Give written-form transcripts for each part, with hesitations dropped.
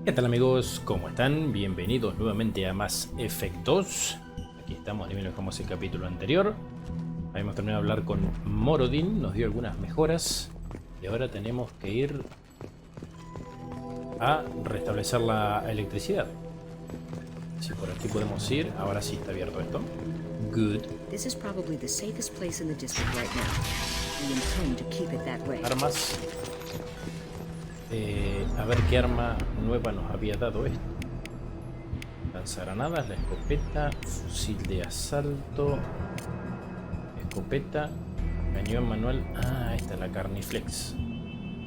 ¿Qué tal amigos? ¿Cómo están? Bienvenidos nuevamente a más efectos. Aquí estamos, ni bien dejamos el capítulo anterior. Habíamos terminado de hablar con Morodin, nos dio algunas mejoras. Y ahora tenemos que ir a restablecer la electricidad. Si por aquí podemos ir, ahora sí está abierto esto. Good. This is probably the safest place in the district right now. We intend to keep it that way. Armas. A ver qué arma nueva nos había dado esto. Lanzagranadas, la escopeta, fusil de asalto, escopeta, cañón manual. Ah, esta es la Carniflex.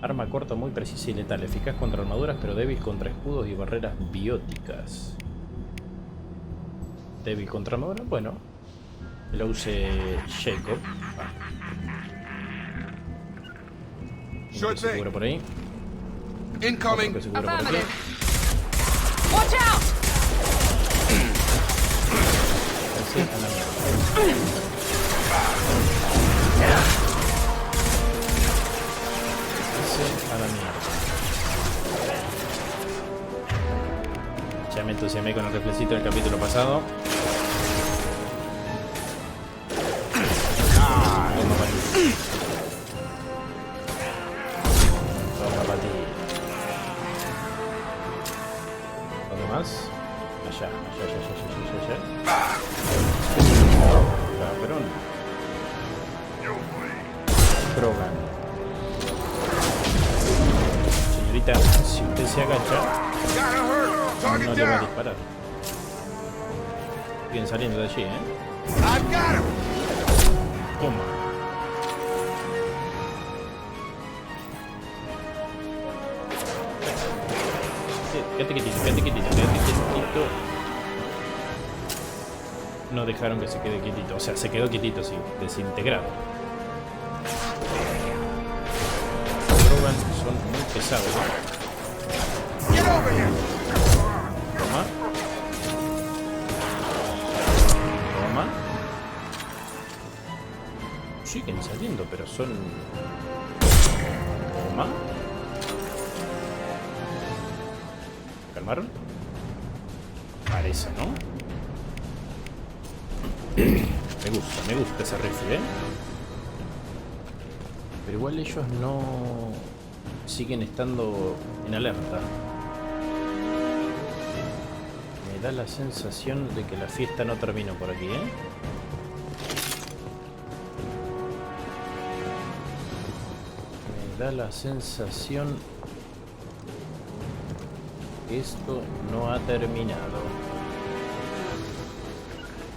Arma corta muy precisa y letal, eficaz contra armaduras pero débil contra escudos y barreras bióticas. Débil contra armaduras, bueno. Lo use Jacob. Seguro por ahí. Incoming. Affirmative. Watch out! Ese a la mierda. Ese a la mierda. Ya me entusiasmé con el reflecito del capítulo pasado. Toma para ti. Toma para ti. ¿Dónde más? Allá. Cabrón. Droga. Señorita, si usted se agacha, no le va a disparar. Siguen saliendo de allí, ¿eh? Toma. Quédate quietito. No dejaron que se quede quietito. O sea, se quedó quietito, sí. Desintegrado. Los Drogan son muy pesados, ¿no? Toma. Siguen saliendo, pero son... Toma. ¿Calmaron? Parece, ¿no? Me gusta ese rifle, ¿eh? Pero igual ellos no... siguen estando en alerta. Me da la sensación de que la fiesta no terminó por aquí, ¿eh? Me da la sensación que esto no ha terminado.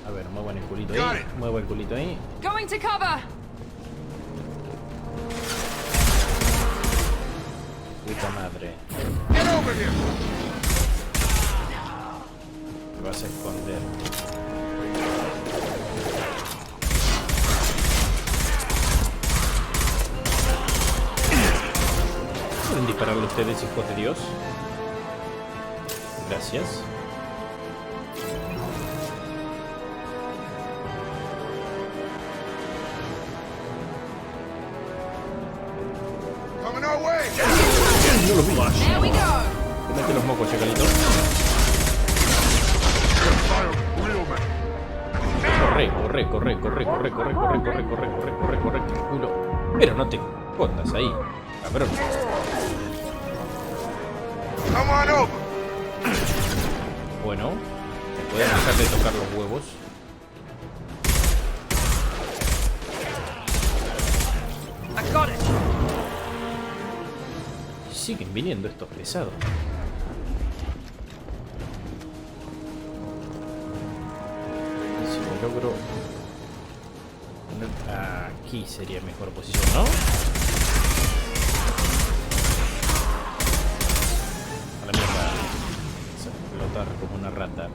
A ver, muevo el culito ahí. Muevo el culito ahí. Going to cover. Puta madre. Me vas a esconder. ¿Pueden dispararle ustedes, hijos de Dios? Gracias. No lo vi. There we go. Comete los mocos, Chacalito. Corre. Culo. Pero no te escondas ahí, cabrón. Bueno, ¿me pueden dejar de tocar los huevos? I got it. Siguen viniendo estos pesados. Si me logro poner aquí sería mejor posición, ¿no? A la mierda. Explotar como una rata.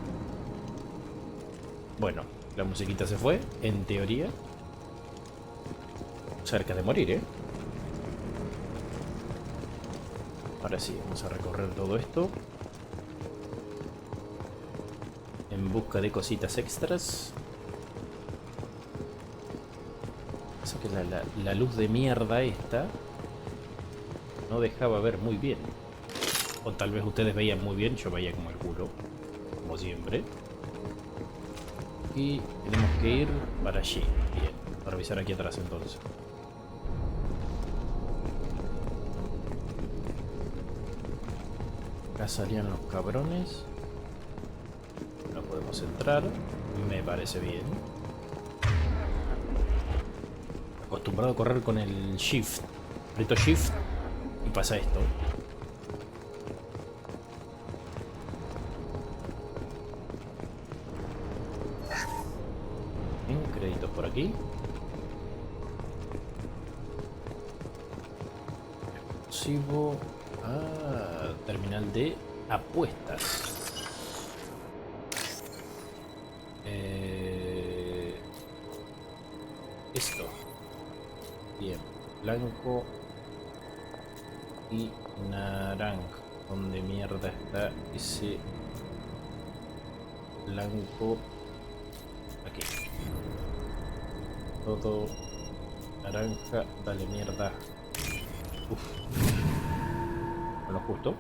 Bueno, la musiquita se fue, en teoría. Cerca de morir, ¿eh? Ahora sí, vamos a recorrer todo esto en busca de cositas extras. Pasa que la luz de mierda esta no dejaba ver muy bien. O tal vez ustedes veían muy bien, yo veía como el culo, como siempre. Y tenemos que ir para allí. Bien, para revisar aquí atrás entonces. Acá salían los cabrones. No podemos entrar. Me parece bien. Acostumbrado a correr con el shift. Aprieto shift y pasa esto. Bien, créditos por aquí. Explosivo. Terminal de apuestas. Esto. Bien, blanco y naranja. ¿Dónde mierda está ese blanco? Aquí. Todo naranja, dale mierda. Con lo justo.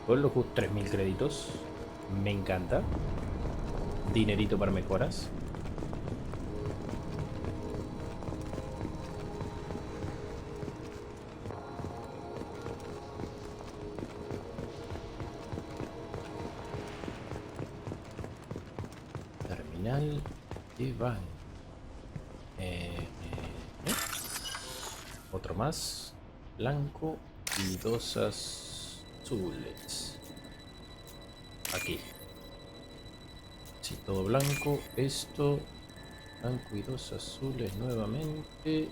Con lo justo 3000 créditos. Me encanta. Dinerito para mejoras. Terminal de banco. Otro más. Blanco y dos azules. Aquí. Sí, todo blanco. Esto. Blanco y dos azules nuevamente.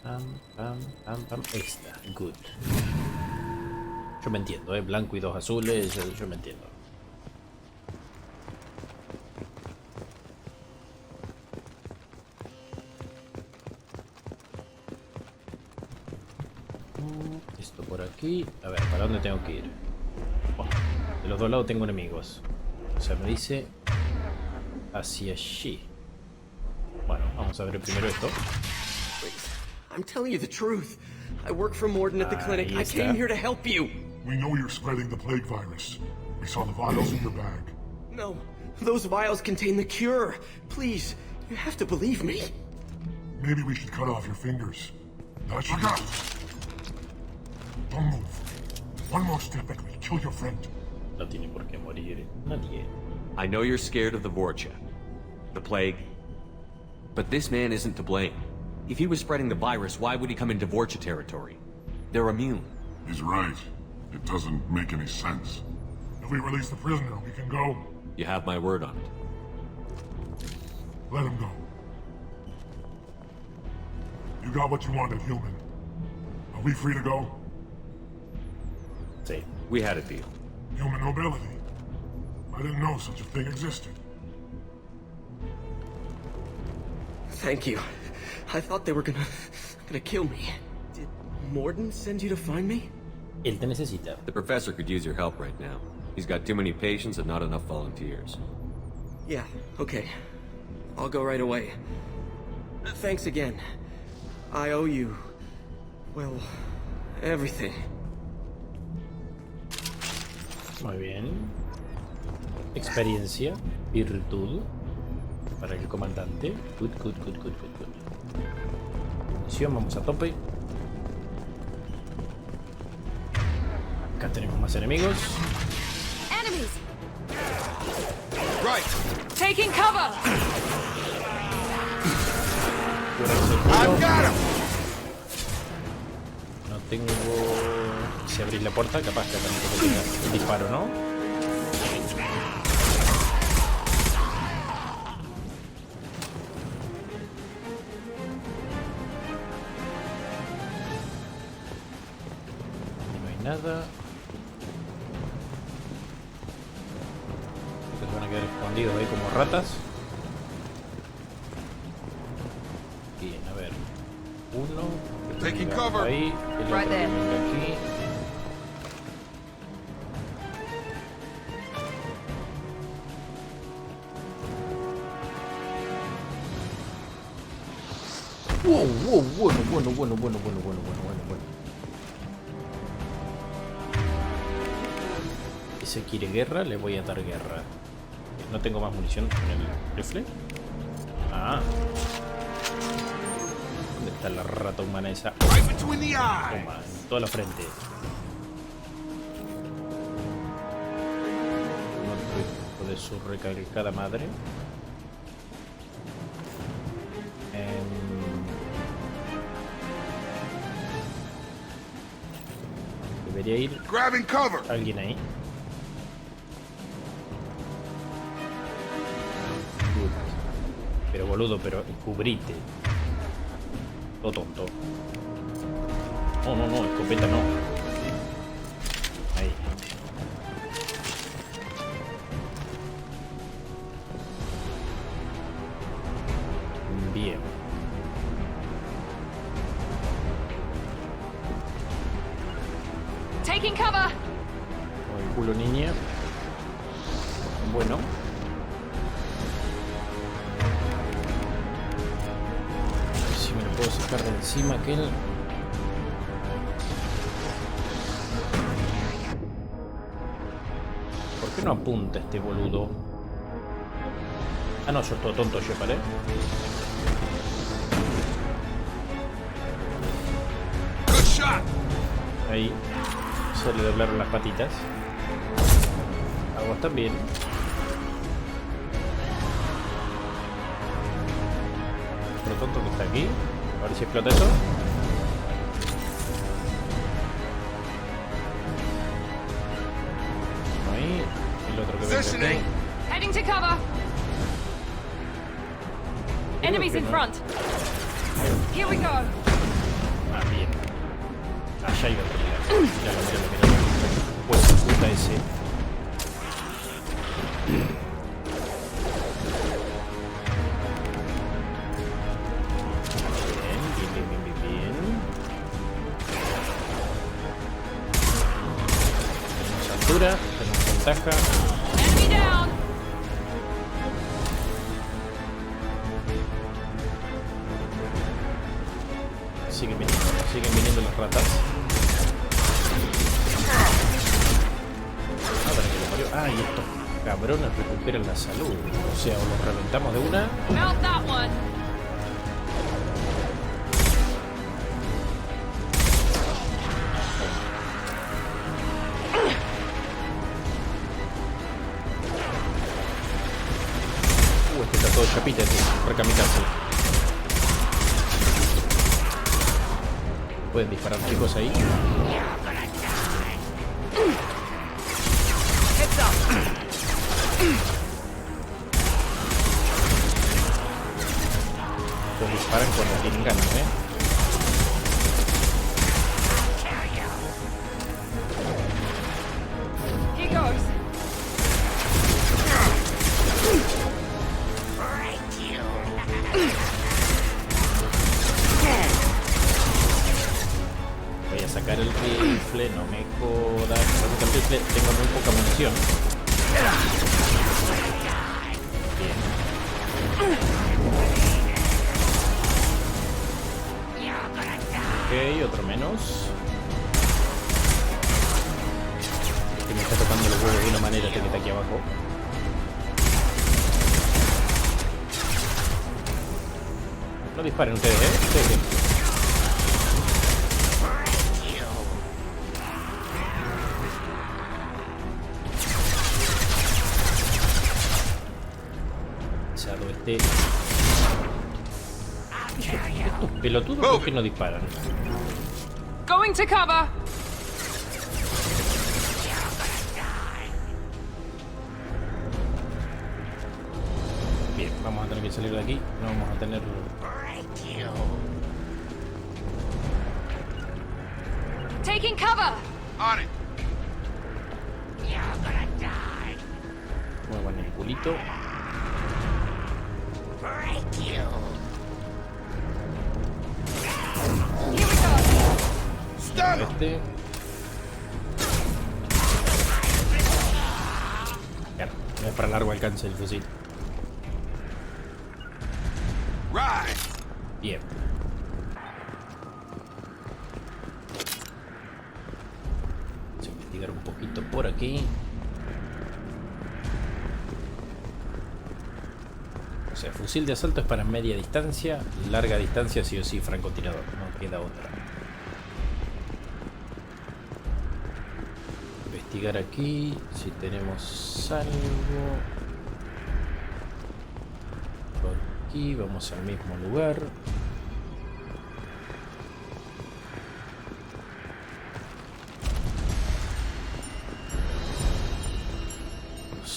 Pam, pam, pam, pam. Esta. Good. Yo me entiendo, blanco y dos azules. Yo me entiendo. Esto por aquí. A ver, ¿para dónde tengo que ir? Bueno, de los dos lados tengo enemigos. O sea, me dice hacia allí. Bueno, vamos a ver primero esto. I'm telling you the truth. I work for Morden at the clinic. I came here to help you. We know you're spreading the plague virus. We saw the vials in your bag. No, those vials contain the cure. Please, you have to believe me. Maybe we should cut off your fingers. That should help. Don't move. One more step and we'll kill your friend. No tiene por qué morir nadie. I know you're scared of the Vorcha, the plague, but this man isn't to blame. If he was spreading the virus, why would he come into Vorcha territory? They're immune. He's right. It doesn't make any sense. If we release the prisoner, we can go. You have my word on it. Let him go. You got what you wanted, human. Are we free to go? Sí. We had a deal. Human nobility. I didn't know such a thing existed. Thank you. I thought they were gonna kill me. Did Morden send you to find me? Él te necesita. The professor could use your help right now. He's got too many patients and not enough volunteers. Yeah, okay. I'll go right away. Thanks again. I owe you, well, everything. Muy bien. Experiencia, virtud para el comandante. Good. Misión, vamos a tope. Acá tenemos más enemigos. Enemies! Right. Taking cover! I've got him. No tengo... Si abrís la puerta, capaz que también tenga el disparo, ¿no? Nada. Estos se van a quedar escondidos ahí como ratas. Bien, a ver. Uno. Que Taking venga cover. ahí. El otro Right que there. venga aquí. Bueno. Ese quiere guerra, le voy a dar guerra. No tengo más munición en el rifle. Ah. ¿Dónde está la rata humana esa? Toma, en toda la frente. No de su recalcada madre. Debería ir alguien ahí. Pero boludo, pero cubrite. Todo tonto. No, escopeta no. Ahí. Bien. Taking cover. Con el culo, niña. Bueno. Si me lo puedo sacar de encima aquel. ¿Por qué no apunta este boludo? Ah, no, yo todo tonto, Shepard, Ahí. Se le doblaron las patitas. Aguas también. Otro tonto que está aquí. A ver si explota eso. Ahí. El otro que ve aquí. Heading to cover. Enemies in front. Here we go. Ah, bien. Allá hay otro. Míralo. Pues puta ese. Bien. Tenemos altura, tenemos ventaja. Enemy down. Siguen viniendo las ratas. Y estos cabrones recuperan la salud. O sea, o los reventamos de una. Mount that one. Este está todo chapita, recamitarse. Pueden disparar chicos ahí. Pues disparan cuando tienen ganas, Here goes. Voy a sacar el rifle, no me jodas. Con el rifle tengo muy poca munición. Ok, otro menos. Que me está tocando los huevos de una manera que está aquí abajo. No disparen ustedes, Ustedes. Estos pelotudos, ¿por qué no disparan? Going to cover. Bien, vamos a tener que salir de aquí. No vamos a tener... Taking cover. Muevan el culito. Este. Claro, no es para largo alcance el fusil. Bien. investigar un poquito por aquí. O sea, fusil de asalto es para media distancia, larga distancia sí o sí francotirador, no queda otra. Investigar aquí si tenemos algo. Por aquí vamos al mismo lugar.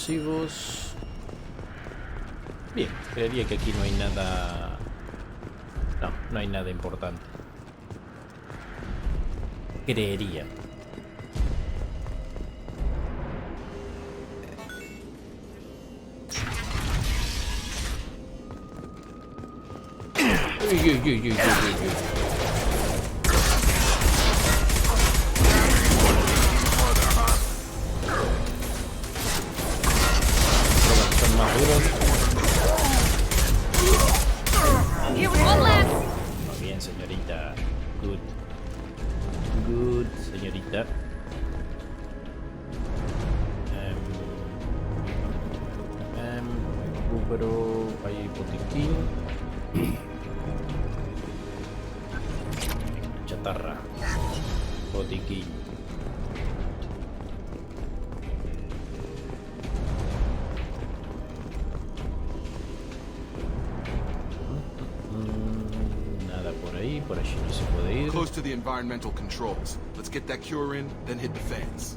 Explosivos. Bien, creería que aquí no hay nada... No, no hay nada importante. Creería. Uy, uy, uy, uy, uy, uy. Son más duros. Muy bien, señorita. Good. Good, señorita. Recupero. Hay botiquín. Chatarra. Botiquín. Nada por ahí, por allí no se puede ir. Close to the environmental controls. Let's get that cure in, then hit the fans.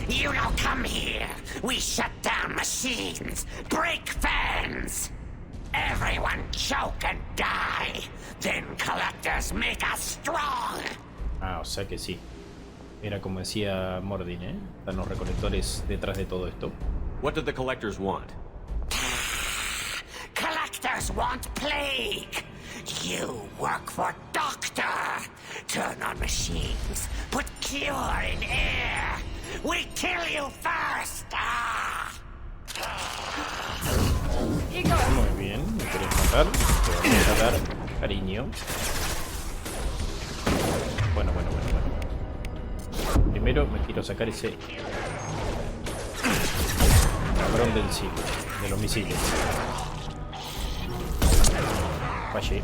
You don't come here. We shut down machines, break fans. Everyone choke and die. Then collectors make us strong. Ah, o sea que sí. Era como decía Mordin, ¿eh? Están los recolectores detrás de todo esto. What did the collectors want? Collectors want plague. You work for Doctor. Turn on machines. Put cure in air. We kill you first. Muy bien, me querés matar. Te vamos a dar cariño. Bueno. Primero me quiero sacar ese cabrón del siglo, de los misiles. Fallé.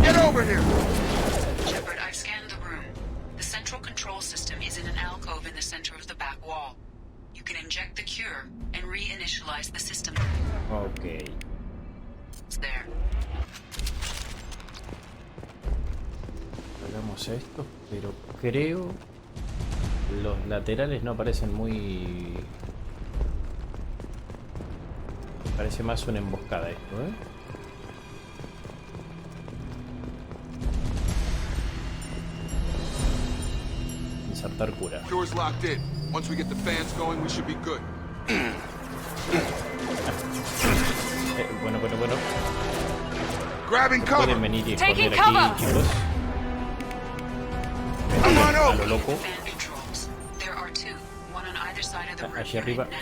Get over here! Shepard, I've scanned the room. The central control system is in an alcove in the center of the back wall. You can inject the cure and reinitialize the system. Ok. It's there. Hagamos esto, pero creo los laterales no parecen muy... Parece más una emboscada esto, ¿eh? Insertar cura. Cure's locked in. Once we get the fans going, we should be good. Bueno. Grabbing cover! Pueden venir y Taking esconder cover. aquí, chicos. Come on A lo over! loco. Fan controls. There are two, one on either side of the room. Allí arriba. right now.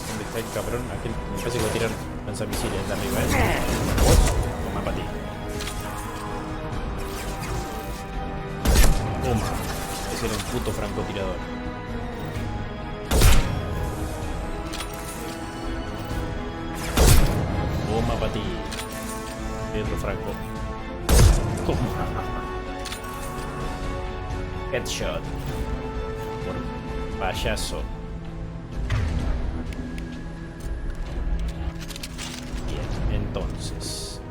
¿Dónde está el cabrón? Aquel, me parece que va a tirar lanzamisiles de arriba, ¿eh? Vos, toma para ti. Toma. Ese era un puto francotirador. Toma para ti. Y otro franco. Toma. Headshot. Por payaso. Bien, entonces.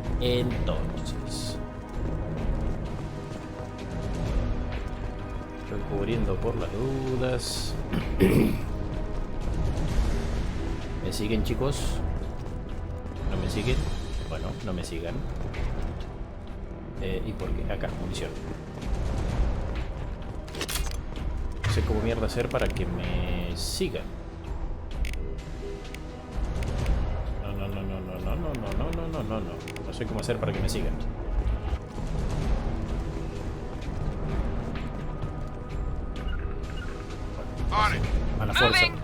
Estoy cubriendo por las dudas. ¿Me siguen, chicos? ¿No me siguen? Bueno, no me sigan. ¿Y por qué? Acá, munición. No sé cómo mierda hacer para que me sigan. No sé cómo hacer para que me sigan. On it! A la fuerza. Moving.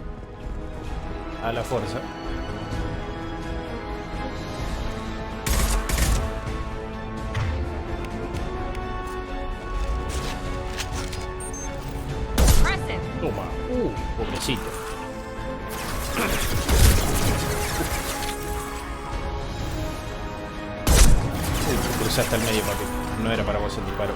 a la fuerza. Toma. Pobrecito. Cruzaste al medio, papi. No era para vos el disparo.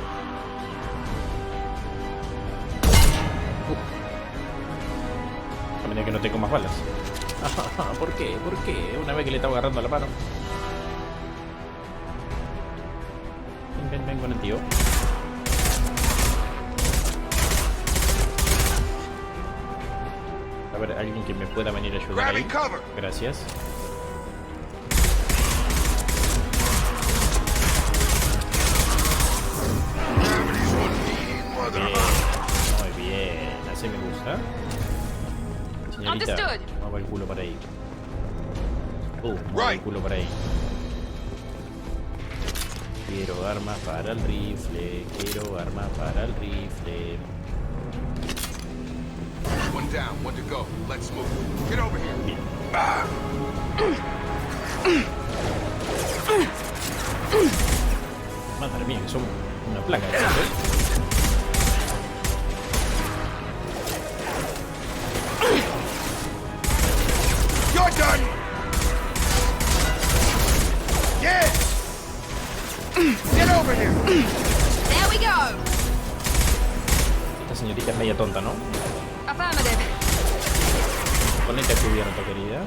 A medida que no tengo más balas. ¿Por qué? ¿Por qué? Una vez que le estaba agarrando la mano. Ven con el tío. A ver, alguien que me pueda venir a ayudar ahí. Gracias. Muy bien, así me gusta. Señorita, mueva el culo para ahí. Mueva el culo para ahí. Quiero armas para el rifle. Quiero armas para el rifle. One down, one to go. Let's move. Get over here. Bien. Madre mía, que son una plaga, ¿eh? You're done. Yeah. Get over here. There we go. Esta señorita es media tonta, ¿no? Affirmative. Ponete a cubierto, querida.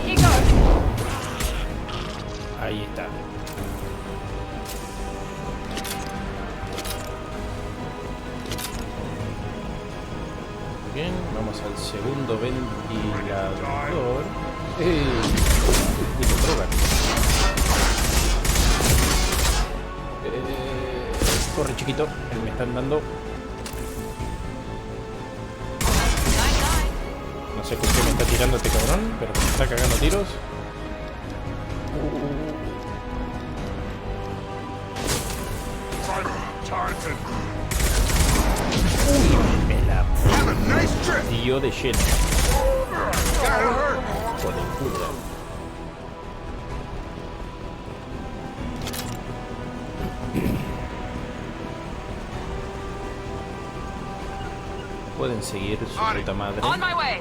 Here you go. Ahí está. Bien, vamos al segundo ventilador. Y lo drogan. Corre, chiquito, que me están dando. No sé con qué me está tirando este cabrón, pero me está cagando tiros. Me la dio de lleno. Con el culo. Pueden seguir su puta madre. On my way.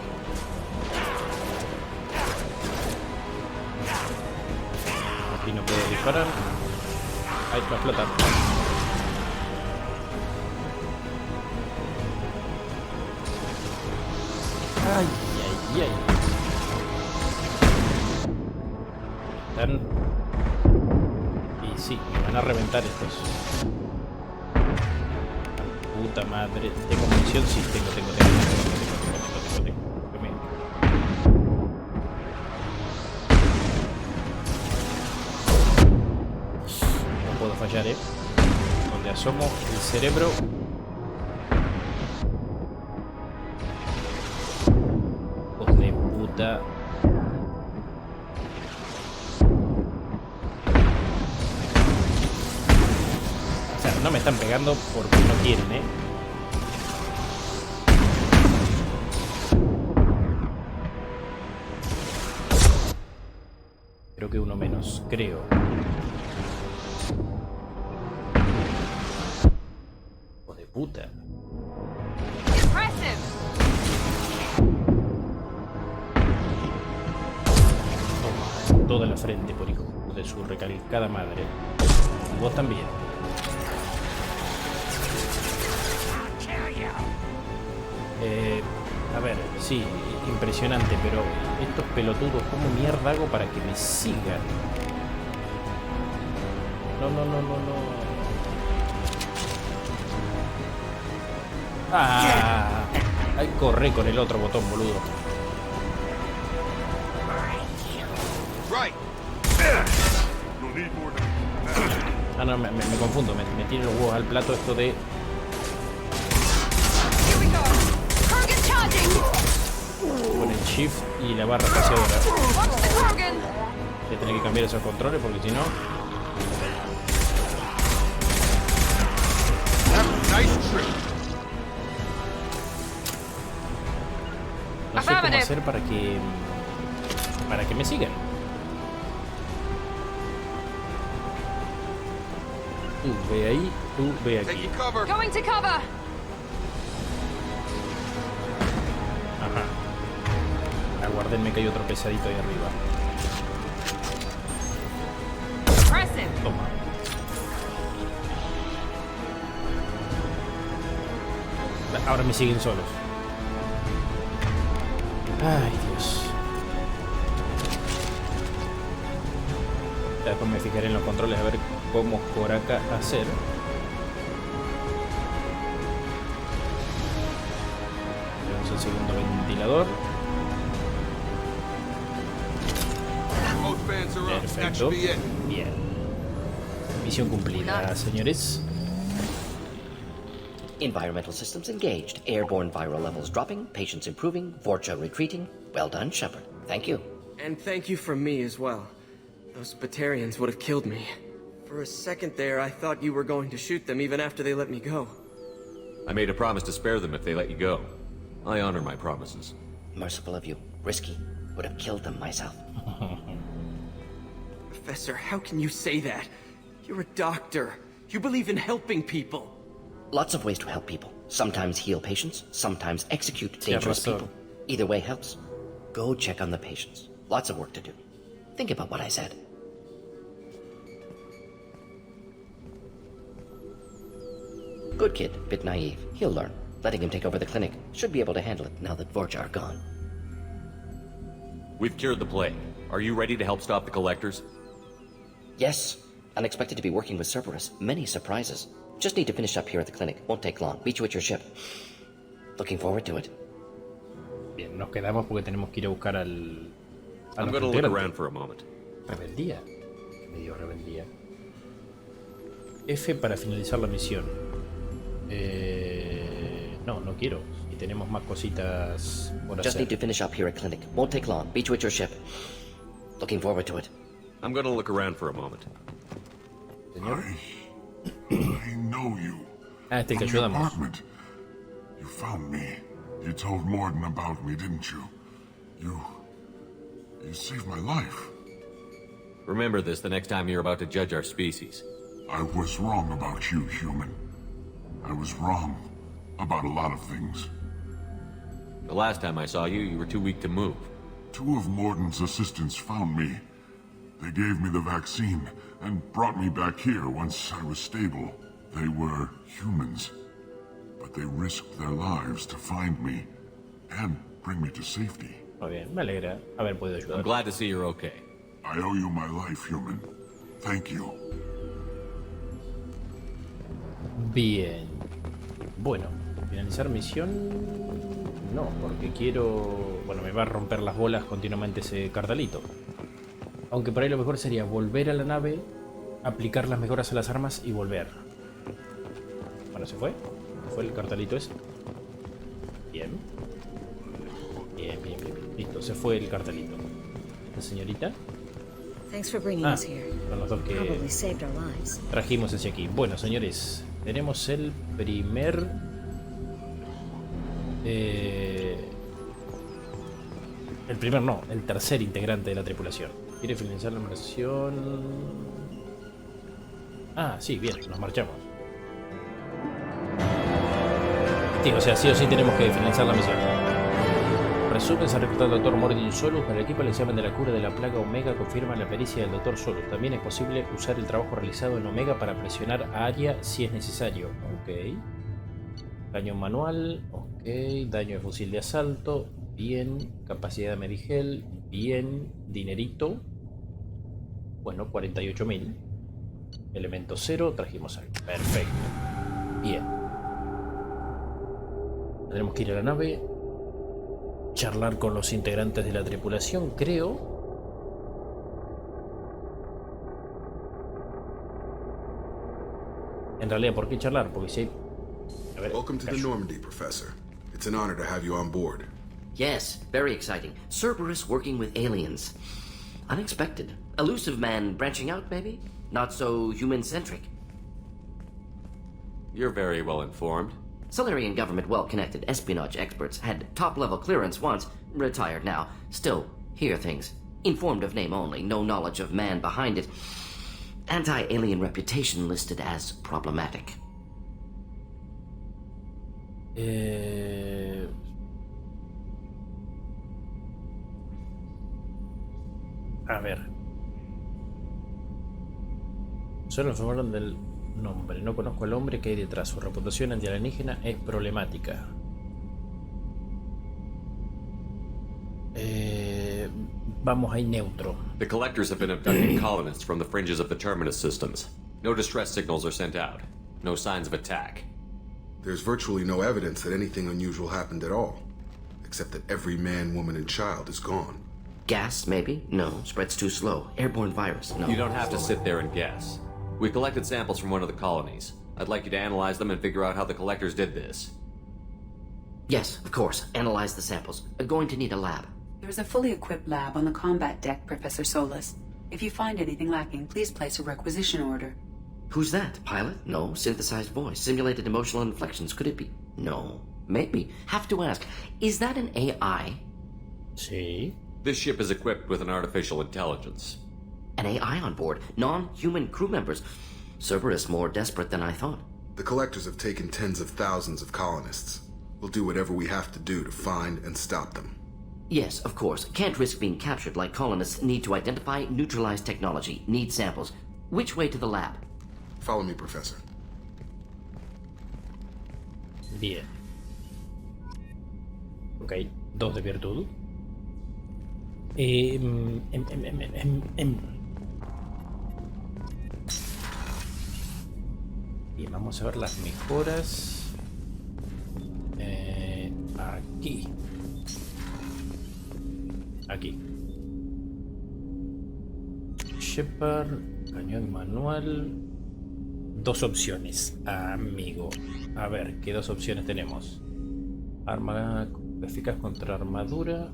Aquí no puedo disparar. Ahí va a explotar. Ay, ay, ay. Están... Y sí, me van a reventar estos. Puta madre. ¿Tengo munición? Sí, tengo. No puedo fallar, Donde asomo el cerebro. Hijos de puta. O sea, no me están pegando porque no quieren, Creo que uno menos, creo. Hijo de puta. Impressive. Toma, toda la frente por hijo de su recalcada madre. Y vos también. A ver, sí, impresionante, pero estos pelotudos, ¿cómo mierda hago para que me sigan? No. ¡Ah! Ahí corre con el otro botón, boludo. Ah, no, me confundo, me tiene los huevos al plato esto de... Con el shift y la barra espaciadora. Voy a tener que cambiar esos controles porque si no... No sé cómo hacer para que me sigan. Tú ve ahí, tú ve aquí. Taking cover. Going to cover. Ajá. Aguárdenme que hay otro pesadito ahí arriba. Press him. Toma. Ahora me siguen solos. Ay, Dios. Ya después me fijaré en los controles a ver cómo Curaca hacer. Tenemos el segundo ventilador. Both fans are up. That Perfecto. should be it. Bien. Misión cumplida, señores. Environmental systems engaged. Airborne viral levels dropping. Patients improving. Vorcha retreating. Well done, Shepard. Thank you. And thank you from me as well. Those Batarians would have killed me. For a second there, I thought you were going to shoot them even after they let me go. I made a promise to spare them if they let you go. I honor my promises. Merciful of you. Risky. Would have killed them myself. Professor, how can you say that? You're a doctor. You believe in helping people. Lots of ways to help people. Sometimes heal patients, sometimes execute dangerous razón. people. Either way helps. Go check on the patients. Lots of work to do. Think about what I said. Good kid, bit naive. He'll learn. Letting him take over the clinic. Should be able to handle it now that Vorcha are gone. We've cured the plague. Are you ready to help stop the collectors? Yes. Unexpected to be working with Cerberus. Many surprises. Just need to finish up here at the clinic. Won't take long. Meet you at your ship. Looking forward to it. Bien, nos quedamos porque tenemos que ir a buscar al... I'm gonna look around for a moment. Rebeldía. Me dio rebeldía. F para finalizar la misión. No quiero. Y tenemos más cositas por Just hacer. need to finish up here at clinic. Won't take long. Meet you at your ship. Looking forward to it. I'm gonna look around for a moment. Señor. I know you. Ah, este que From the ayudamos. apartment. You found me. You told Morden about me, didn't you? You saved my life. Remember this the next time you're about to judge our species. I was wrong about you, human. I was wrong about a lot of things. The last time I saw you, you were too weak to move. Two of Morden's assistants found me. They gave me the vaccine and brought me back here once I was stable. They were humans, but they risked their lives to find me and bring me to safety. Muy bien, me alegra haber podido I'm ayudar. glad to see you're okay. I owe you my life, human. Thank you. Bien. Bueno, finalizar misión... No, porque quiero... Bueno, me va a romper las bolas continuamente ese cartelito. Aunque por ahí lo mejor sería volver a la nave, aplicar las mejoras a las armas y volver. Bueno, ¿se fue? ¿Se fue el cartelito ese? Bien. Bien. Listo, se fue el cartelito. ¿La señorita? Thanks for bringing Ah, us here. son los dos que Probably saved our lives. trajimos hacia aquí. Bueno, señores, tenemos el primer... el tercer integrante de la tripulación. ¿Quiere finalizar la inmersión? Ah, sí, bien, nos marchamos. Sí, o sea, sí o sí tenemos que finalizar la misión. Resumen, se ha reclutado al Dr. Mordin Solus para el equipo del examen de la cura de la plaga Omega. Confirma la pericia del Dr. Solus. También es posible usar el trabajo realizado en Omega para presionar a Aria si es necesario. Ok. Daño manual. Ok. Daño de fusil de asalto. Bien. Capacidad de Medigel. Bien. Dinerito. Bueno, 48.000. Elemento 0. Trajimos algo. Perfecto. Bien. Tenemos que ir a la nave. Charlar con los integrantes de la tripulación, creo. En realidad, ¿por qué charlar? Porque si hay... A ver, Welcome to the Normandy, Professor. It's an honor to have you on board. Yes, very exciting. Cerberus working with aliens. Unexpected. Elusive man branching out, maybe? Not so human-centric. You're very well informed. Solarian government well-connected espionage experts had top-level clearance once, retired now, still hear things. Informed of name only, no knowledge of man behind it. Anti-alien reputation listed as problematic. A ver. Solo informaron del nombre. No conozco al hombre que hay detrás. Su reputación anti-alienígena es problemática. Vamos ahí neutro. The collectors have been abducting colonists from the fringes of the terminus systems. No distress signals are sent out. No signs of attack. There's virtually no evidence that anything unusual happened at all. Except that every man, woman, and child is gone. Gas, maybe? No. Spreads too slow. Airborne virus? No. You don't have to sit there and guess. We collected samples from one of the colonies. I'd like you to analyze them and figure out how the collectors did this. Yes, of course. Analyze the samples. Going to need a lab. There's a fully equipped lab on the combat deck, Professor Solis. If you find anything lacking, please place a requisition order. Who's that? Pilot? No. Synthesized voice. Simulated emotional inflections. Could it be? No. Maybe. Have to ask. Is that an AI? Sí. This ship is equipped with an artificial intelligence. An AI on board. Non-human crew members. Cerberus more desperate than I thought. The collectors have taken tens of thousands of colonists. We'll do whatever we have to do to find and stop them. Yes, of course. Can't risk being captured like colonists need to identify, neutralize technology, need samples. Which way to the lab? Follow me, Professor. Bien. Ok, 2 de virtud. Bien, vamos a ver las mejoras. Aquí. Aquí. Shepard, cañón manual. 2 opciones, amigo. A ver, ¿qué 2 opciones tenemos? Arma eficaz contra armadura,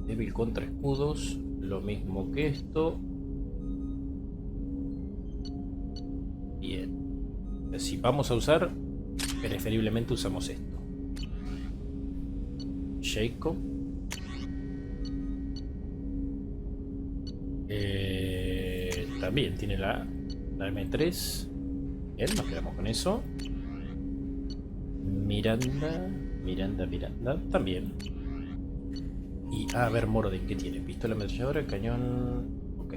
débil contra escudos, lo mismo que esto. Bien. Si vamos a usar, preferiblemente usamos esto. Shaco. También tiene la M3. Bien, nos quedamos con eso. Miranda también. Y a ver, Morodin, ¿qué tiene? Pistola ametralladora, cañón. Ok.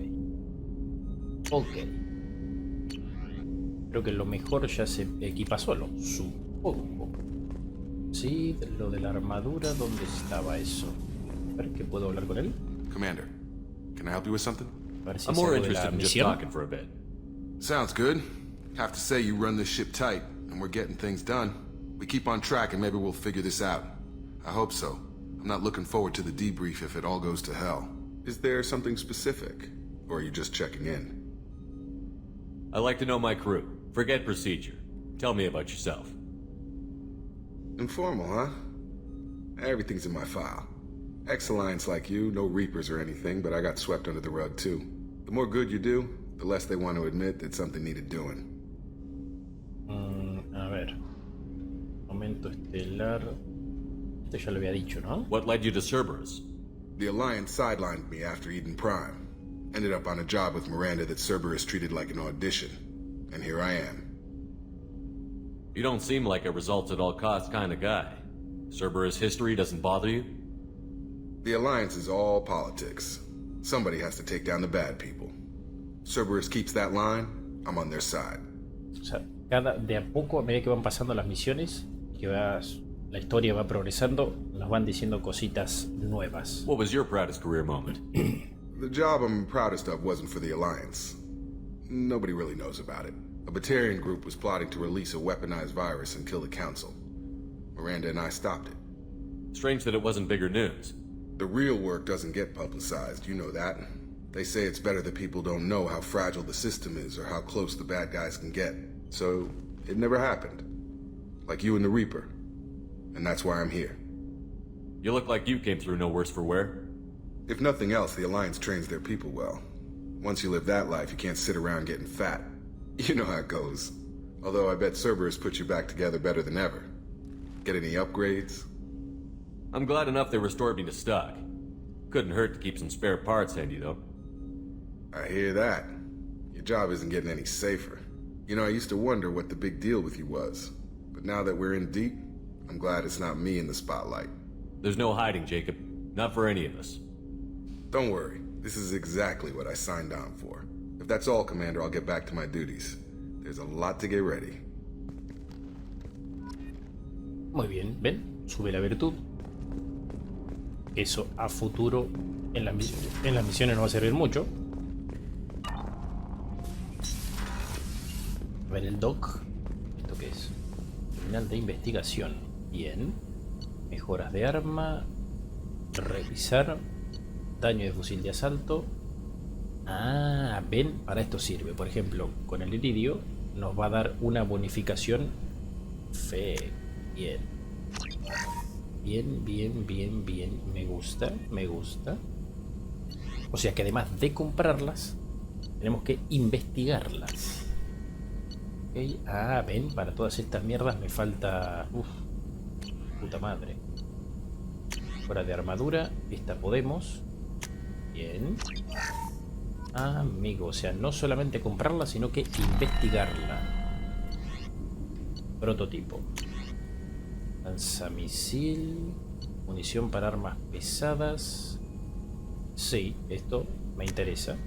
Creo que lo mejor ya se equipa solo, supongo. Sí, lo de la armadura, ¿dónde estaba eso? A ver, ¿qué puedo hablar con él? Commander, can I help you with something? A ver si I'm es more algo de la interested in just misión. talking for a bit. Sounds good. Have to say you run this ship tight, and we're getting things done. We keep on track and maybe we'll figure this out. I hope so. I'm not looking forward to the debrief if it all goes to hell. Is there something specific? Or are you just checking in? I like to know my crew. Forget procedure. Tell me about yourself. Informal, huh? Everything's in my file. Ex-Alliance like you, no Reapers or anything, but I got swept under the rug too. The more good you do, the less they want to admit that something needed doing. A ver. Momento estelar. Esto ya lo había dicho, ¿no? What led you to Cerberus? The Alliance sidelined me after Eden Prime. Ended up on a job with Miranda that Cerberus treated like an audition. And here I am. You don't seem like a results-at-all-costs kind of guy. Cerberus history doesn't bother you? The Alliance is all politics. Somebody has to take down the bad people. Cerberus keeps that line, I'm on their side. O sea, de a poco, a medida que van pasando las misiones, la historia va progresando, nos van diciendo cositas nuevas. What was your proudest career moment? The job I'm proudest of wasn't for the Alliance. Nobody really knows about it. A Batarian group was plotting to release a weaponized virus and kill the Council. Miranda and I stopped it. Strange that it wasn't bigger news. The real work doesn't get publicized, you know that. They say it's better that people don't know how fragile the system is or how close the bad guys can get. So, it never happened. Like you and the Reaper. And that's why I'm here. You look like you came through no worse for wear. If nothing else, the Alliance trains their people well. Once you live that life, you can't sit around getting fat. You know how it goes. Although I bet Cerberus put you back together better than ever. Get any upgrades? I'm glad enough they restored me to stock. Couldn't hurt to keep some spare parts handy, though. I hear that. Your job isn't getting any safer. You know, I used to wonder what the big deal with you was. But now that we're in deep, I'm glad it's not me in the spotlight. There's no hiding, Jacob. Not for any of us. Don't worry. This is exactly what I signed on for. If that's all, Commander, I'll get back to my duties. There's a lot to get ready. Muy bien, ven, sube la virtud. Eso a futuro en las misiones no va a servir mucho. A ver el doc. ¿Esto qué es? Terminal de investigación. Bien. Mejoras de arma. Revisar. Daño de fusil de asalto. Ah, ven, para esto sirve. Por ejemplo, con el iridio nos va a dar una bonificación. Bien. Bien. Me gusta. O sea que además de comprarlas, tenemos que investigarlas. Okay. Ah, ven, para todas estas mierdas me falta... Uf, puta madre. Fuera de armadura, esta podemos. Bien. Ah, amigo, o sea, no solamente comprarla, sino que investigarla. Prototipo. Lanzamisil. Munición para armas pesadas. Sí, esto me interesa.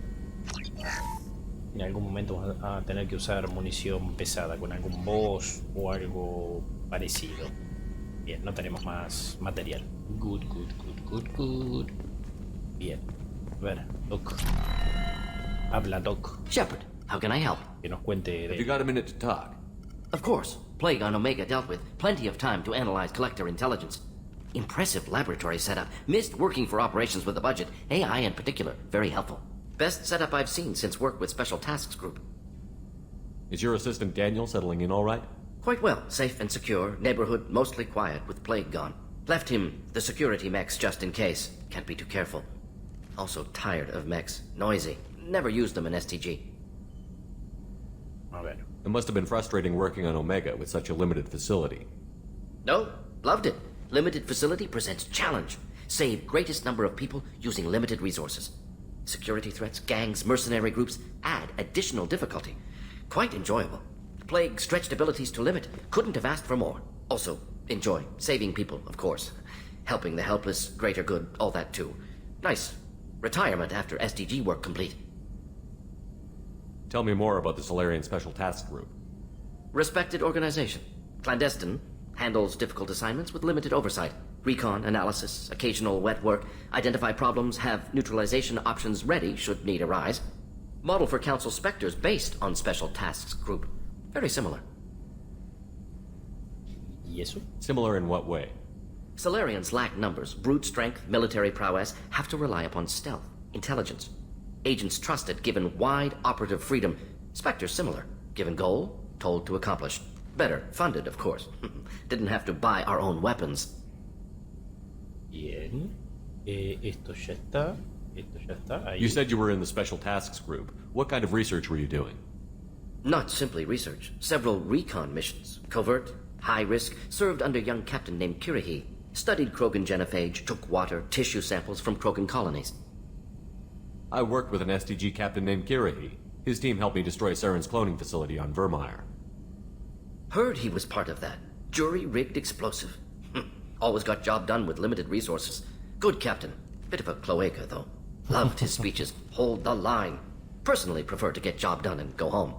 En algún momento vamos a tener que usar munición pesada con algún boss o algo parecido. Bien, no tenemos más material. Good. Bien. A ver, Doc. Habla, Doc. Shepard, how can I help? Que nos cuente Have de... you got a minute to talk? Of course. Plague on Omega dealt with. Plenty of time to analyze collector intelligence. Impressive laboratory setup. Missed working for operations with a budget. AI in particular. Very helpful. Best setup I've seen since work with Special Tasks Group. Is your assistant Daniel settling in all right? Quite well. Safe and secure. Neighborhood mostly quiet with Plague gone. Left him the security mechs just in case. Can't be too careful. Also tired of mechs. Noisy. Never used them in STG. A ver. It must have been frustrating working on Omega with such a limited facility. No, loved it. Limited facility presents challenge. Save greatest number of people using limited resources. Security threats, gangs, mercenary groups add additional difficulty. Quite enjoyable. Plague stretched abilities to limit. Couldn't have asked for more. Also, enjoy. Saving people, of course. Helping the helpless, greater good, all that too. Nice. Retirement after SDG work complete. Tell me more about the Solarian Special Task Group. Respected organization. Clandestine. Handles difficult assignments with limited oversight. Recon, analysis, occasional wet work. Identify problems, have neutralization options ready should need arise. Model for Council Spectres based on Special Tasks Group. Very similar. ¿Y eso? Similar in what way? Solarians lack numbers, brute strength, military prowess, have to rely upon stealth, intelligence. Agents trusted, given wide operative freedom. Spectres similar, given goal, told to accomplish. Better, funded, of course. Didn't have to buy our own weapons. Bien. Esto ya está. Ahí. You said you were in the Special Tasks Group. What kind of research were you doing? Not simply research. Several recon missions. Covert, high risk, served under young captain named Cura. Studied Krogan genophage, took water, tissue samples from Krogan colonies. I worked with an STG captain named Cura. His team helped me destroy Saren's cloning facility on Vermeer. Heard he was part of that. Jury-rigged explosive. Always got job done with limited resources. Good captain. Bit of a cloaca, though. Loved his speeches. Hold the line. Personally prefer to get job done and go home.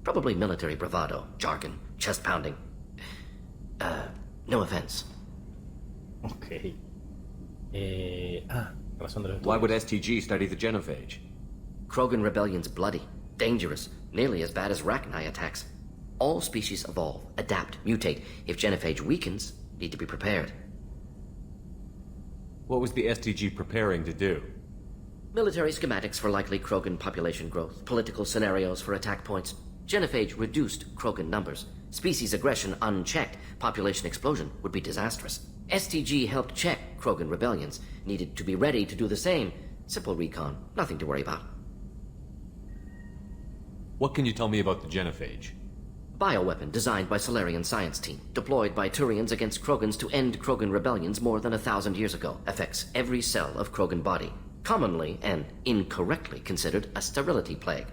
Probably military bravado, jargon, chest pounding. No offense. Ok. Razón de los Why would estudios. STG study the genophage? Krogan rebellion's bloody, dangerous, nearly as bad as Rachni attacks. All species evolve, adapt, mutate. If genophage weakens, need to be prepared. What was the STG preparing to do? Military schematics for likely Krogan population growth, political scenarios for attack points. Genophage reduced Krogan numbers. Species aggression unchecked, population explosion would be disastrous. STG helped check Krogan rebellions, needed to be ready to do the same. Simple recon, nothing to worry about. What can you tell me about the genophage? Bioweapon designed by Solarian science team, deployed by Turians against Krogans to end Krogan rebellions more than 1,000 years ago. Affects every cell of Krogan body. Commonly and incorrectly considered a sterility plague.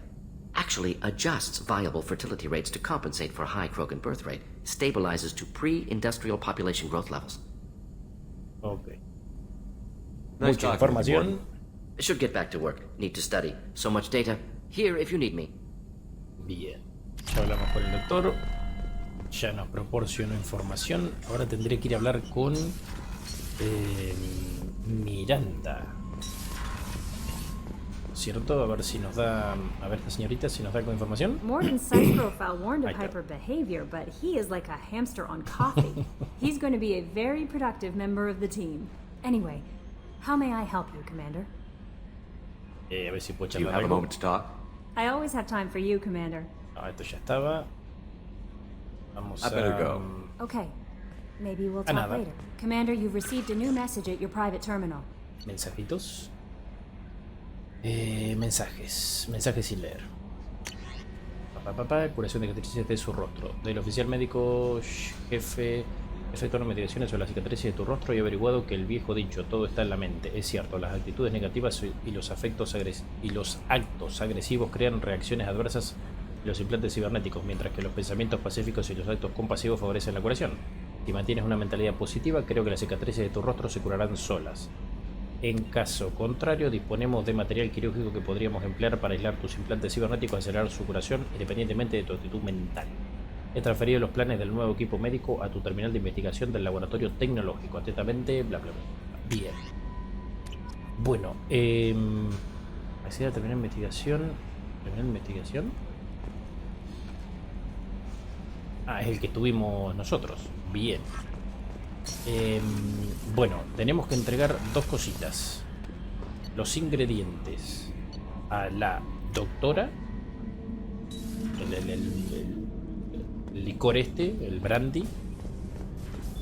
Actually adjusts viable fertility rates to compensate for high Krogan birth rate. Stabilizes to pre-industrial population growth levels. Ok. Nice Mucha talking with you, información. Gordon. Should get back to work. Need to study. So much data. Here if you need me. Bien. Ya hablamos con el doctor. Ya nos proporcionó información. Ahora tendré que ir a hablar con Miranda. ¿Cierto? A ver si nos da... A ver, esta señorita, si nos da con información. Morden's psych profile warned Ahí of está. hyper behavior, but he is like a hamster on coffee. He's going to be a very productive member of the team. Anyway, how may I help you, Commander? A ver si puedo Do you charlar have a algo. moment to talk? I always have time for you, Commander. No, esto ya estaba. Vamos I better go. Okay. Maybe we'll Ah, talk nada. later. Commander, you've received a new message at your private terminal. Mensajitos. Mensajes. Mensajes sin leer. Curación de cicatrices de su rostro. Del oficial médico jefe. Efectuaron investigaciones sobre las cicatrices de tu rostro y he averiguado que el viejo dicho todo está en la mente. Es cierto, las actitudes negativas y los actos agresivos crean reacciones adversas en los implantes cibernéticos, mientras que los pensamientos pacíficos y los actos compasivos favorecen la curación. Si mantienes una mentalidad positiva, creo que las cicatrices de tu rostro se curarán solas. En caso contrario, disponemos de material quirúrgico que podríamos emplear para aislar tus implantes cibernéticos y acelerar su curación independientemente de tu actitud mental. He transferido los planes del nuevo equipo médico a tu terminal de investigación del laboratorio tecnológico. Atentamente, bla bla bla. Bien. Bueno, acceder a terminal de investigación. ¿Terminal de investigación? Ah, es el que tuvimos nosotros. Bien. Bueno, tenemos que entregar dos cositas. Los ingredientes a la doctora. El licor el brandy.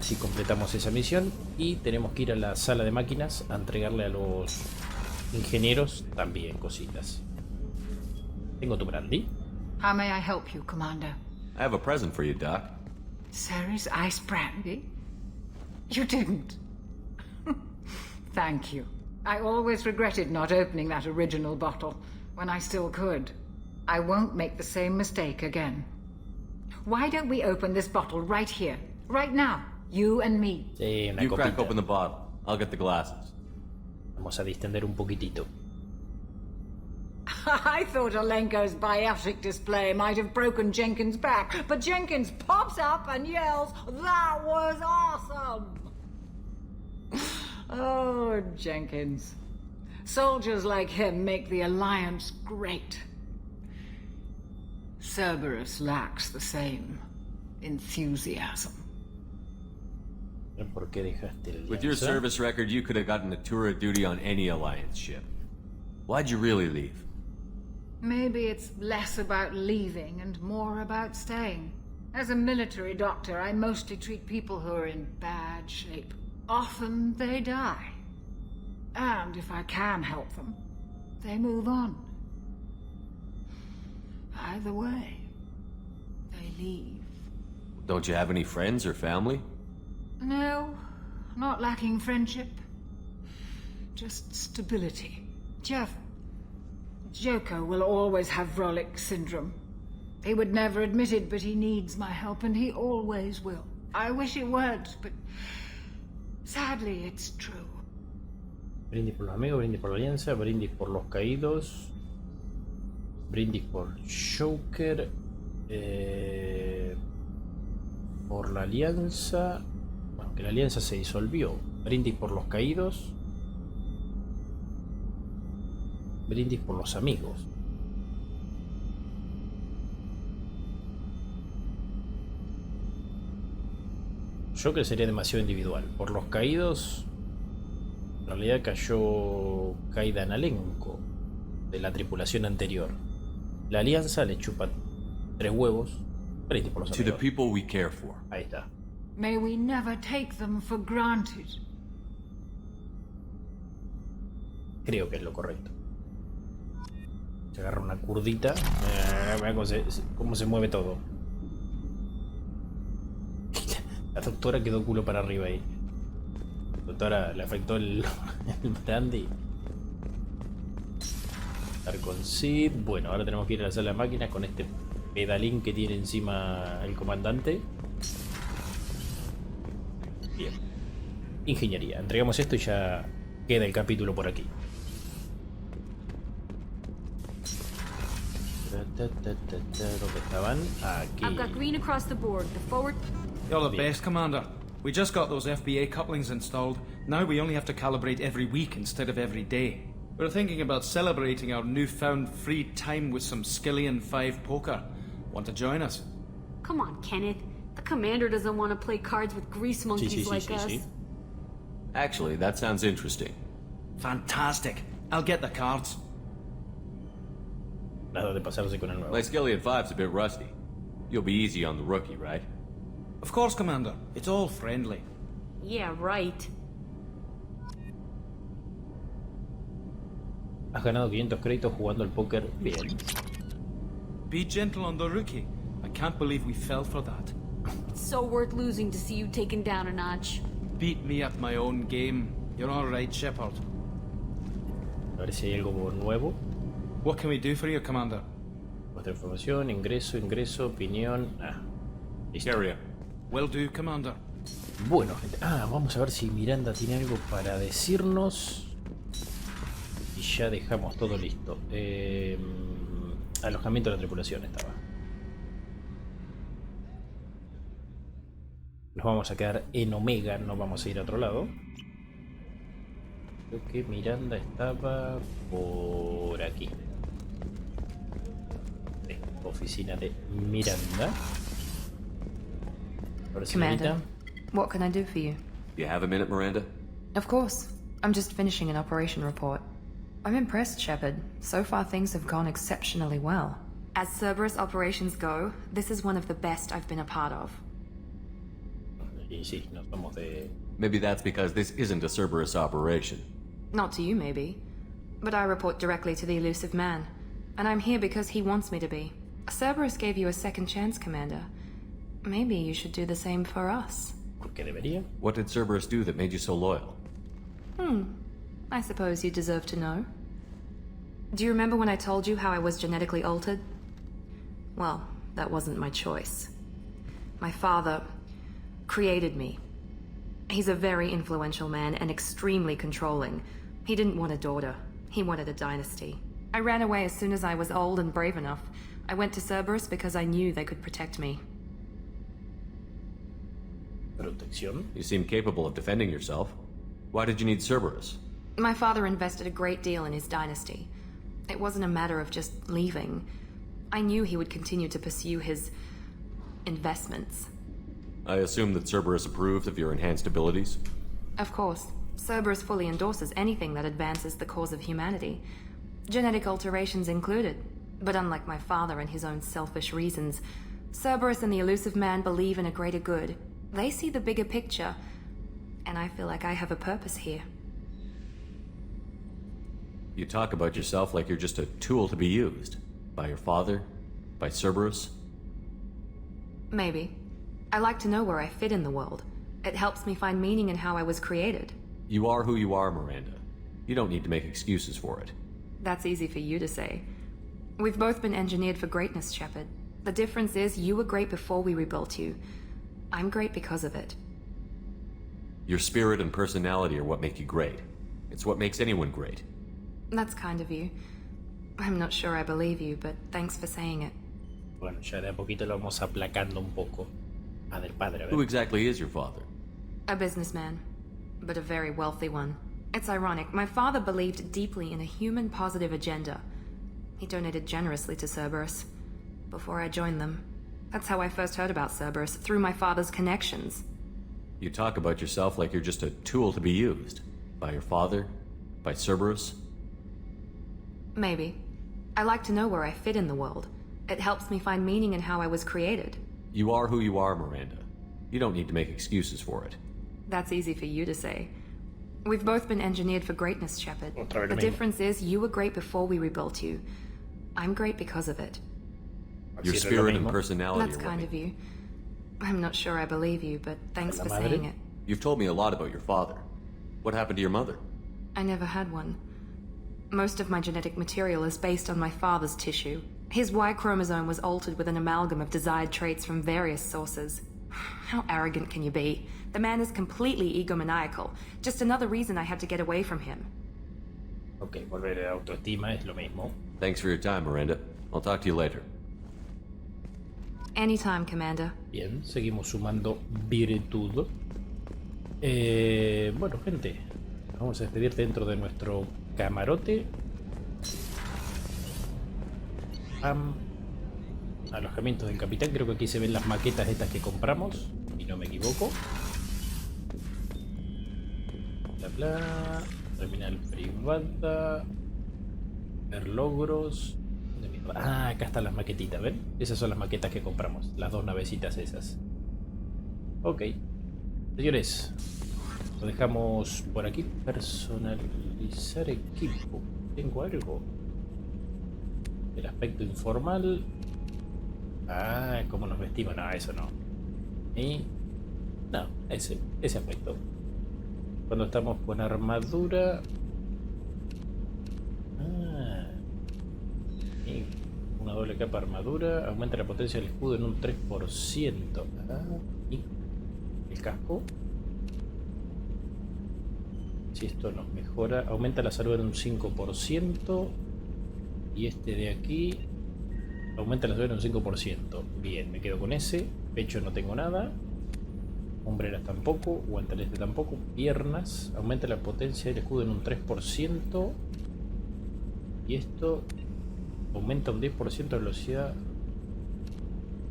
Si completamos esa misión. Y tenemos que ir a la sala de máquinas a entregarle a los ingenieros también cositas. ¿Tengo tu brandy? How may I help you, Commander? I have a present for you, Doc. Ceres ice brandy? You didn't. Thank you. I always regretted not opening that original bottle when I still could. I won't make the same mistake again. Why don't we open this bottle right here, right now, you and me? Sí, una You crack copita. open the bottle. I'll get the glasses. Vamos a distender un poquitito. I thought Alenko's biotic display might have broken Jenkins' back, but Jenkins pops up and yells, "That was awesome!" Oh, Jenkins. Soldiers like him make the Alliance great. Cerberus lacks the same enthusiasm. ¿Por qué dejaste el With your lanza? service record, you could have gotten a tour of duty on any Alliance ship. Why'd you really leave? Maybe it's less about leaving and more about staying. As a military doctor, I mostly treat people who are in bad shape. Often they die. And if I can help them, they move on. Either way, they leave. Don't you have any friends or family? No, not lacking friendship. Just stability. Joko will always have Vrolic syndrome. He would never admit it, but he needs my help, and he always will. I wish he weren't, but sadly it's true. Brindis por los amigos, brindis por la alianza, brindis por los caídos, brindis por Joker, por la alianza, bueno, que la alianza se disolvió, brindis por los caídos, brindis por los amigos. Joker sería demasiado individual. Por los caídos, en realidad cayó Kaidan Alenko de la tripulación anterior. La alianza le chupa 3 huevos. Brindis por los To the amigos. people we care for. Ahí está. May we never take them for granted. Creo que es lo correcto. Se agarra una curdita. Mira cómo se mueve todo. La doctora quedó culo para arriba ahí. La doctora le afectó el brandy. Estar con Sid. Bueno, ahora tenemos que ir a la sala de máquinas con este pedalín que tiene encima el comandante. Bien. Ingeniería. Entregamos esto y ya queda el capítulo por aquí. ¿Dónde estaban? Aquí. I've got green across the board. The forward... You're the best, Commander. We just got those FBA couplings installed. Now we only have to calibrate every week instead of every day. We're thinking about celebrating our newfound free time with some Skillian 5 poker. Want to join us? Come on, Kenneth. The commander doesn't want to play cards with grease monkeys like us. Actually, that sounds interesting. Fantastic. I'll get the cards. Nada de pasarse con el nuevo. My Skillian 5's a bit rusty. You'll be easy on the rookie, right? Of course, Commander. It's all friendly. Yeah, right. Has ganado 500 créditos jugando al póker bien. Be gentle on the rookie. I can't believe we fell for that. It's so worth losing to see you taken down a notch. Beat me at my own game. You're all right, Shepard. A ver si hay algo nuevo. What can we do for you, Commander? Vuestra información, ingreso, opinión. Listo. Carrier. Will do, Commander. Bueno, gente. Vamos a ver si Miranda tiene algo para decirnos. Y ya dejamos todo listo. Alojamiento de la tripulación estaba. Nos vamos a quedar en Omega, no vamos a ir a otro lado. Creo que Miranda estaba por aquí. Oficina de Miranda. Ahora sí, Commander, Miranda. what can I do for you? You have a minute, Miranda? Of course. I'm just finishing an operation report. I'm impressed, Shepard. So far things have gone exceptionally well. As Cerberus operations go, this is one of the best I've been a part of. Y sí, nos vamos de... Maybe that's because this isn't a Cerberus operation. Not to you, maybe. But I report directly to the elusive man. And I'm here because he wants me to be. Cerberus gave you a second chance, Commander. Maybe you should do the same for us. ¿Qué debería? What did Cerberus do that made you so loyal? I suppose you deserve to know. Do you remember when I told you how I was genetically altered? Well, that wasn't my choice. My father created me. He's a very influential man and extremely controlling. He didn't want a daughter. He wanted a dynasty. I ran away as soon as I was old and brave enough. I went to Cerberus because I knew they could protect me. Protección. You seem capable of defending yourself. Why did you need Cerberus? My father invested a great deal in his dynasty. It wasn't a matter of just leaving. I knew he would continue to pursue his investments. I assume that Cerberus approved of your enhanced abilities? Of course. Cerberus fully endorses anything that advances the cause of humanity. Genetic alterations included. But unlike my father and his own selfish reasons, Cerberus and the elusive man believe in a greater good. They see the bigger picture, and I feel like I have a purpose here. You talk about yourself like you're just a tool to be used. By your father? By Cerberus? Maybe. I like to know where I fit in the world. It helps me find meaning in how I was created. You are who you are, Miranda. You don't need to make excuses for it. That's easy for you to say. We've both been engineered for greatness, Shepard. The difference is you were great before we rebuilt you. I'm great because of it. Your spirit and personality are what make you great. It's what makes anyone great. That's kind of you. I'm not sure I believe you, but thanks for saying it. Bueno, ya de a poquito lo vamos aplacando un poco. Del padre, a ver. Who exactly is your father? A businessman, but a very wealthy one. It's ironic. My father believed deeply in a human-positive agenda. He donated generously to Cerberus before I joined them. That's how I first heard about Cerberus, through my father's connections. You talk about yourself like you're just a tool to be used. By your father? By Cerberus? Maybe. I like to know where I fit in the world. It helps me find meaning in how I was created. You are who you are, Miranda. You don't need to make excuses for it. That's easy for you to say. We've both been engineered for greatness, Shepard. The difference is you were great before we rebuilt you. I'm great because of it. Your spirit and personality That's are kind what of you. I'm not sure I believe you, but thanks La for madre. saying it. You've told me a lot about your father. What happened to your mother? I never had one. Most of my genetic material is based on my father's tissue. His Y chromosome was altered with an amalgam of desired traits from various sources. How arrogant can you be? The man is completely egomaniacal. Just another reason I had to get away from him. Ok, volver a autoestima es lo mismo. Thanks for your time, Miranda. I'll talk to you later. Anytime, Commander. Bien, seguimos sumando virtud. Bueno, gente, nos vamos a despedir dentro de nuestro camarote. Alojamiento del capitán. Creo que aquí se ven las maquetas estas que compramos, si no me equivoco. Bla bla. Terminal privada. Ver logros. Ah, acá están las maquetitas, ¿ven? Esas son las maquetas que compramos, las dos navecitas esas. Ok. Señores, lo dejamos por aquí. Personalizar equipo. ¿Tengo algo? El aspecto informal. Ah, cómo nos vestimos. No, eso no. Y... no, ese aspecto. Cuando estamos con armadura... y una doble capa de armadura. Aumenta la potencia del escudo en un 3%. Y el casco. Si esto nos mejora. Aumenta la salud en un 5%. Y este de aquí aumenta la salud en un 5%. Bien, me quedo con ese. Pecho no tengo nada. Hombreras tampoco. Guantelete tampoco. Piernas. Aumenta la potencia del escudo en un 3%. Y esto aumenta un 10% de velocidad.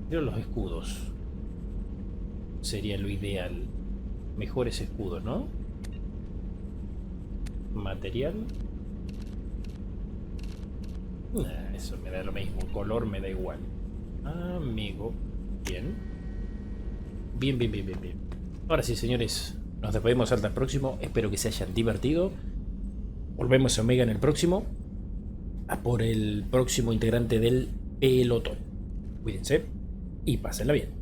Pero los escudos sería lo ideal. Mejores escudos, ¿no? Material. Eso me da lo mismo. Color me da igual. Amigo. Bien. Bien. Ahora sí, señores. Nos despedimos hasta el próximo. Espero que se hayan divertido. Volvemos a Omega en el próximo. A por el próximo integrante del pelotón. Cuídense y pásenla bien.